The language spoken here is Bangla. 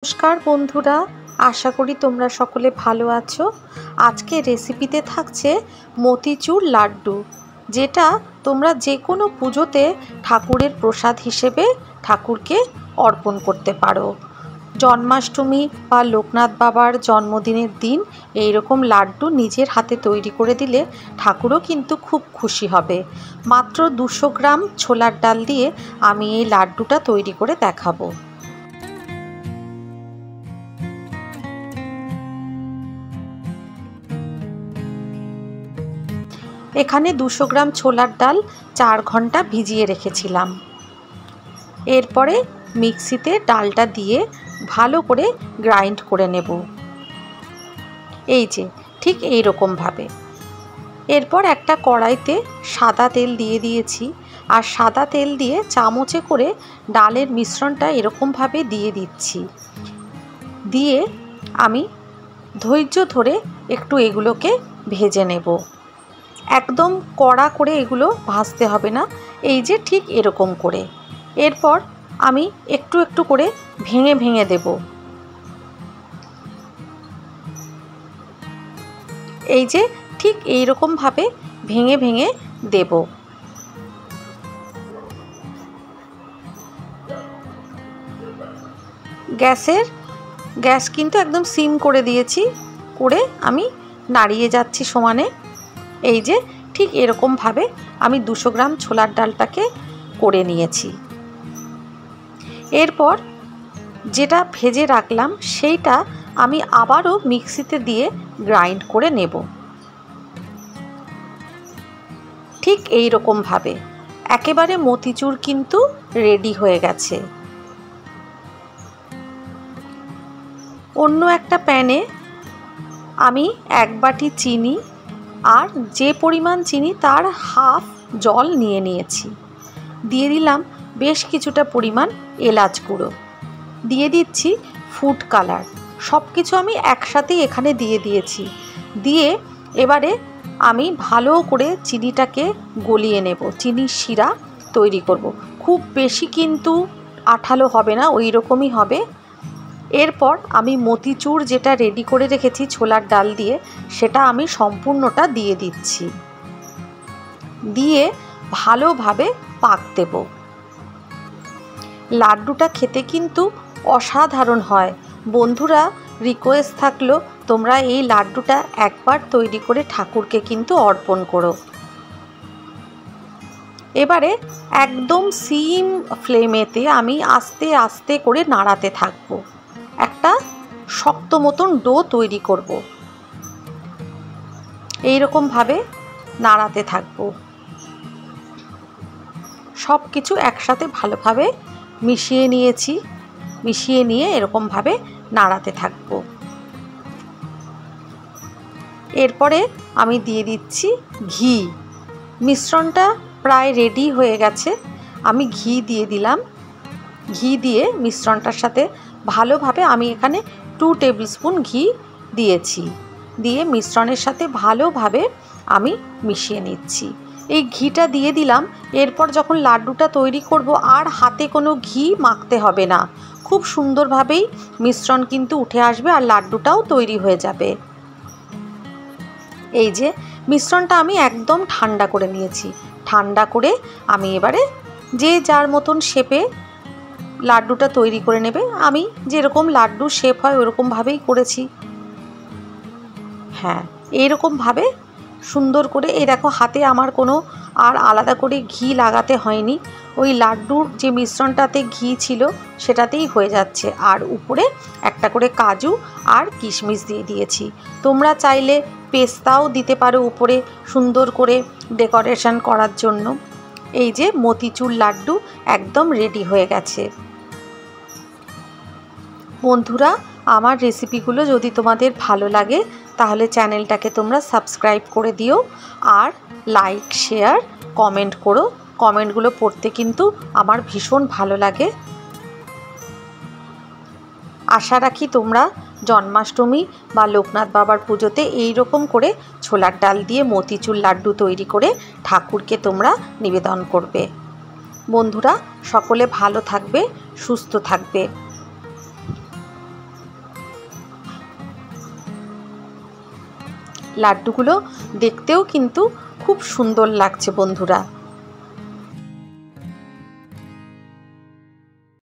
নমস্কার বন্ধুরা, আশা করি তোমরা সকলে ভালো আছো। আজকে রেসিপিতে থাকছে মতিচুর লাড্ডু, যেটা তোমরা যে কোনো পুজোতে ঠাকুরের প্রসাদ হিসেবে ঠাকুরকে অর্পণ করতে পারো। জন্মাষ্টমী বা লোকনাথ বাবার জন্মদিনের দিন এই রকম লাড্ডু নিজের হাতে তৈরি করে দিলে ঠাকুরও কিন্তু খুব খুশি হবে। মাত্র 200 গ্রাম ছোলার ডাল দিয়ে আমি এই লাড্ডুটা তৈরি করে দেখাবো। এখানে 200 গ্রাম ছোলার ডাল 4 ঘন্টা ভিজিয়ে রেখেছিলাম। এরপরে মিক্সিতে ডালটা দিয়ে ভালো করে গ্রাইন্ড করে নেব, এই যে ঠিক এই রকমভাবে। এরপর একটা কড়াইতে সাদা তেল দিয়ে দিয়েছি, আর সাদা তেল দিয়ে চামচে করে ডালের মিশ্রণটা এরকমভাবে দিয়ে দিচ্ছি। দিয়ে আমি ধৈর্য ধরে একটু এগুলোকে ভেজে নেব। একদম কড়া করে এগুলো ভাজতে হবে না, এই যে ঠিক এরকম করে। এরপর আমি একটু একটু করে ভেঙে ভেঙে দেব। এই যে ঠিক এই রকমভাবে ভেঙে ভেঙে দেব। গ্যাস কিন্তু একদম সিম করে দিয়েছি, করে আমি নাড়িয়ে যাচ্ছি সমানে। এই যে ঠিক এরকমভাবে আমি 200 গ্রাম ছোলার ডালটাকে করে নিয়েছি। এরপর যেটা ভেজে রাখলাম সেইটা আমি আবারও মিক্সিতে দিয়ে গ্রাইন্ড করে নেব, ঠিক এই রকমভাবে। একেবারে মতিচুর কিন্তু রেডি হয়ে গেছে। অন্য একটা প্যানে আমি 1 বাটি চিনি আর যে পরিমাণ চিনি তার হাফ জল নিয়ে নিয়েছি। দিয়ে দিলাম বেশ কিছুটা পরিমাণ এলাচ গুঁড়ো, দিয়ে দিচ্ছি ফুড কালার। সব কিছু আমি একসাথেই এখানে দিয়ে দিয়েছি। দিয়ে এবারে আমি ভালো করে চিনিটাকে গলিয়ে নেব, চিনির শিরা তৈরি করব। খুব বেশি কিন্তু আঠালো হবে না, ওই রকমই হবে। এরপর আমি মতিচুর যেটা রেডি করে রেখেছি ছোলার ডাল দিয়ে, সেটা আমি সম্পূর্ণটা দিয়ে দিচ্ছি। দিয়ে ভালোভাবে পাক দেব। লাড্ডুটা খেতে কিন্তু অসাধারণ হয়। বন্ধুরা, রিকোয়েস্ট থাকলো তোমরা এই লাড্ডুটা একবার তৈরি করে ঠাকুরকে কিন্তু অর্পণ করো। এবারে একদম সিম ফ্লেমেতে আমি আস্তে আস্তে করে নাড়াতে থাকবো। একটা শক্ত মতন ডো তৈরি করব। এই রকমভাবে নাড়াতে থাকবো। সব কিছু একসাথে ভালোভাবে মিশিয়ে নিয়েছি। মিশিয়ে নিয়ে এরকমভাবে নাড়াতে থাকবো। এরপরে আমি দিয়ে দিচ্ছি ঘি। মিশ্রণটা প্রায় রেডি হয়ে গেছে। আমি ঘি দিয়ে দিলাম। ঘি দিয়ে মিশ্রণটার সাথে ভালোভাবে আমি এখানে 2 টেবিল স্পুন ঘি দিয়েছি। দিয়ে মিশ্রণের সাথে ভালোভাবে আমি মিশিয়ে নিচ্ছি। এই ঘিটা দিয়ে দিলাম। এরপর যখন লাড্ডুটা তৈরি করব আর হাতে কোনো ঘি মাখতে হবে না। খুব সুন্দরভাবেই মিশ্রণ কিন্তু উঠে আসবে আর লাড্ডুটাও তৈরি হয়ে যাবে। এই যে মিশ্রণটা আমি একদম ঠান্ডা করে নিয়েছি। ঠান্ডা করে আমি এবারে যে যার মতন শেপে লাড্ডুটা তৈরি করে নেবে। আমি যেরকম লাড্ডু শেপ হয় ওরকমভাবেই করেছি। হ্যাঁ, এইরকমভাবে সুন্দর করে, এই দেখো হাতে আমার কোনো আর আলাদা করে ঘি লাগাতে হয়নি। ওই লাড্ডুর যে মিশ্রণটাতে ঘি ছিল সেটাতেই হয়ে যাচ্ছে। আর উপরে একটা করে কাজু আর কিশমিশ দিয়ে দিয়েছি। তোমরা চাইলে পেস্তাও দিতে পারো উপরে সুন্দর করে ডেকোরেশন করার জন্য। এই যে মতিচুর লাড্ডু একদম রেডি হয়ে গেছে। বন্ধুরা, আমার রেসিপিগুলো যদি তোমাদের ভালো লাগে তাহলে চ্যানেলটাকে তোমরা সাবস্ক্রাইব করে দিও, আর লাইক, শেয়ার, কমেন্ট করো। কমেন্টগুলো পড়তে কিন্তু আমার ভীষণ ভালো লাগে। আশা রাখি তোমরা জন্মাষ্টমী বা লোকনাথ বাবার পুজোতে এই রকম করে ছোলার ডাল দিয়ে মতিচুর লাড্ডু তৈরি করে ঠাকুরকে তোমরা নিবেদন করবে। বন্ধুরা, সকলে ভালো থাকবে, সুস্থ থাকবে। লাড্ডুগুলো দেখতেও কিন্তু খুব সুন্দর লাগছে বন্ধুরা।